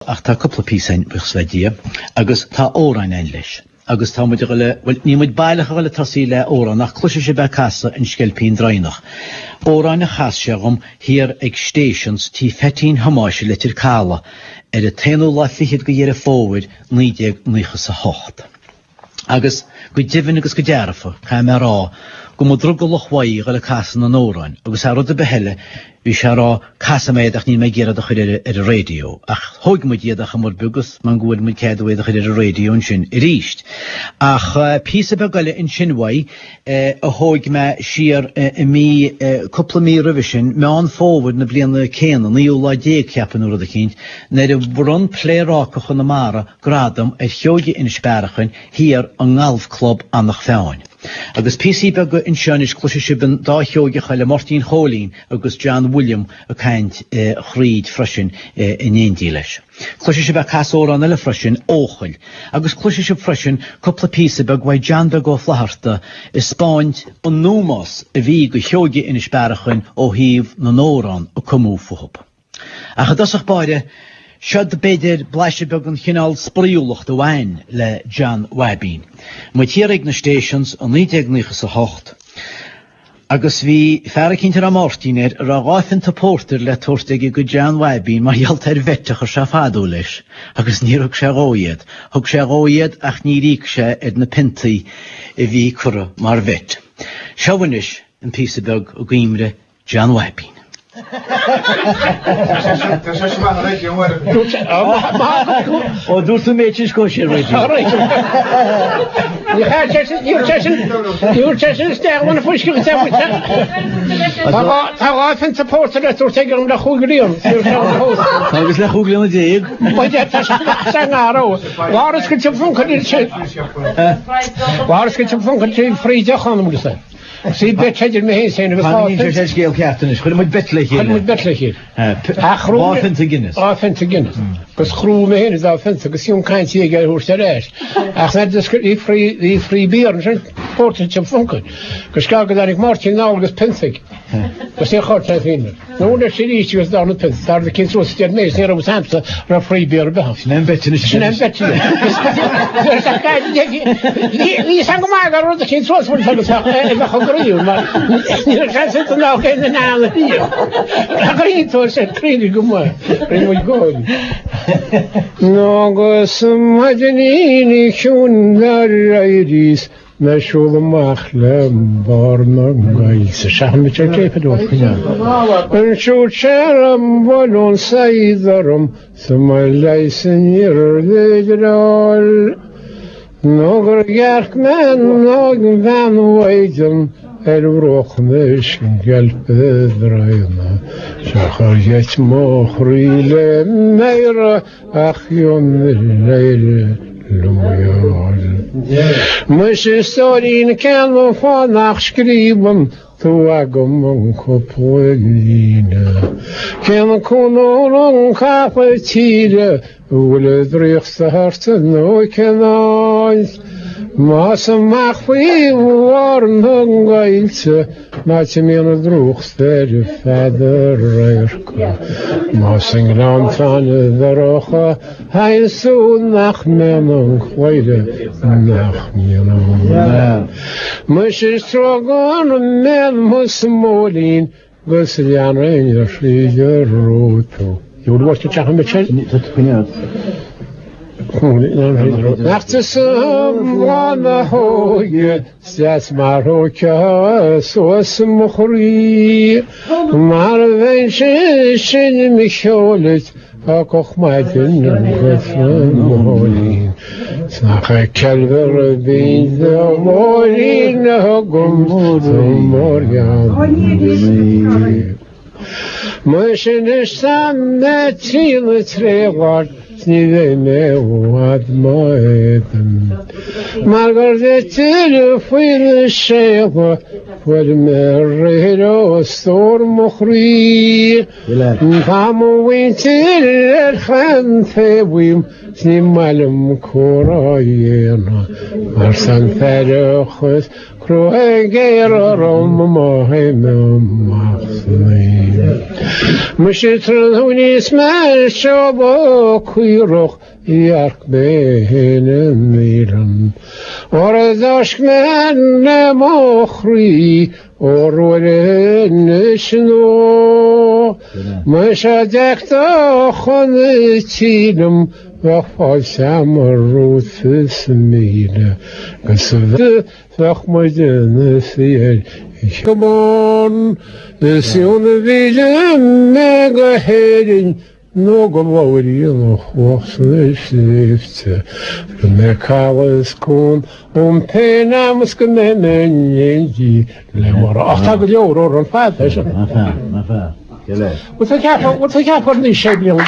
ach tá coppla písain buchsvedia, agus tá órain ein leis. Agus tá muid ní muid bailach le tasí le óra nach cluise sé be casa in skelpín drainach. Órain a chasseagum hir ag stations tí fetín hamáise letir cála a téanú le fichiid go dhéar a fóid 1998. Agus go divin agus go dearafa, cha me rá, go mo drug go lochhaí go le casan an órain, agus a rud a behelle, vi sé rá casa méidach ní me gérad a chuir ar a radio. Ach thug mu diadach amor bugus, man gúil mu céadhid a chuir ar a radio in sin i ríist. Ach písa begaile in sinhai, a thug me siar i mí coppla mí revision, me an fóvad na bliana céan, ní ó lá dé ceapan úr a cínt, na bron plérách na mara gradam a theogi in sperachan hir an ngalf club annach féin. Agus PC be go in seanis cluise sibin dá theogi chaile Martin Hólín agus John William a kaint chríd freisin in éondí leis. Cluise se be casóra an eile freisin óchail, agus cluise se freisin coppla písa be gwaid John be go flaharta is Spáint an númas a bhí go theogi in sperachan ó híomh na nóran a cumú fuhab. Ach a dasach baide, Siad beidir blaise beg an chinál spríúlacht a bhain le John Wabin. Mu tírig na stations an 1998. Agus bhí ferracinntar a Martínir ar a gáfinn ta pórtar le tuairteige go John Wabin mar healt ar vetteach ar se fadú leis. Agus níorug sé gáiad. Thug sé gáiad ach ní ríc sé ar na pintaí a bhí cura mar vet. Seohanis an písa beg ó gimre John Wabin. O dúirt tú méid is go sé You're just one of which you can tell me. How often support the rest of taking the Hungarian? Agus le chúgla na déag. But yet, Sangaro, Lars gets a funk in shape. Lars gets a funk in free Johan. See, bet headed me saying it was all scale captain is. Could have better here. Could have better here. Offensive Guinness. Offensive Guinness. Because crew me is offensive. Because you can't see a guy who's there. I said the free beer and portage of funkin. Because Gargadanic Martin now was Pensic. Because they caught that in. No wonder she was down at Pensic. Started the kids was dead maze near was Hampshire for a free beer behalf. And I'm betting it's an betting. There's a guy. He sang a maga the kids was one for the you can't sit now in the now here. I to say pretty good man. Very good. No go some majanini shunariris nashul makhlam barnangai shahmi chaypedo. And should sharam walon saydarum sumalai senir lidral. Nog gerk men nog van wagen roch mesh gelpedreina shakharjet mokhrile meira akhyon leil loyal mesh storin kan van nachschriben tuagum kopoina kan konon kapetire ule drichste harten no kenais Masam machwi warm hungailse Matsimina droogster verder reirka Masing ramfane darocha Hij zo nach menong Weide nach menong Musje strogan men musmolin Guslian reiner vlieger roto Je wordt het zeggen met zijn? Dat kun je After some one hoye, that's Maroka, so some Mohri, Marvention, Shin Micholet, a koch my dinner with Molly. Snaka Calver, be the morning, Gum, Morian. Motion is some that seal a treward. Snive me what my Margaret for shape for me storm mochri Come winter hand fewim Snimalum korayena Marsan ferrochus روحي رم مهم مخصنين مش تروني اسمع الشبك ويروح يارك بين الميلان ورداشك من مخري ورولين شنو مش هداك تاخن تيلم وفال سامر في سمينة قصد فخمدن في كمان سيون بيجم ميغا هيرين نوغا ووريين وخصن شليفت المكالس كون بينا مسكنين ينجي لورا أخطاق اليورو الفاتح ما فاهم كلام وتكافر الشيء اليوم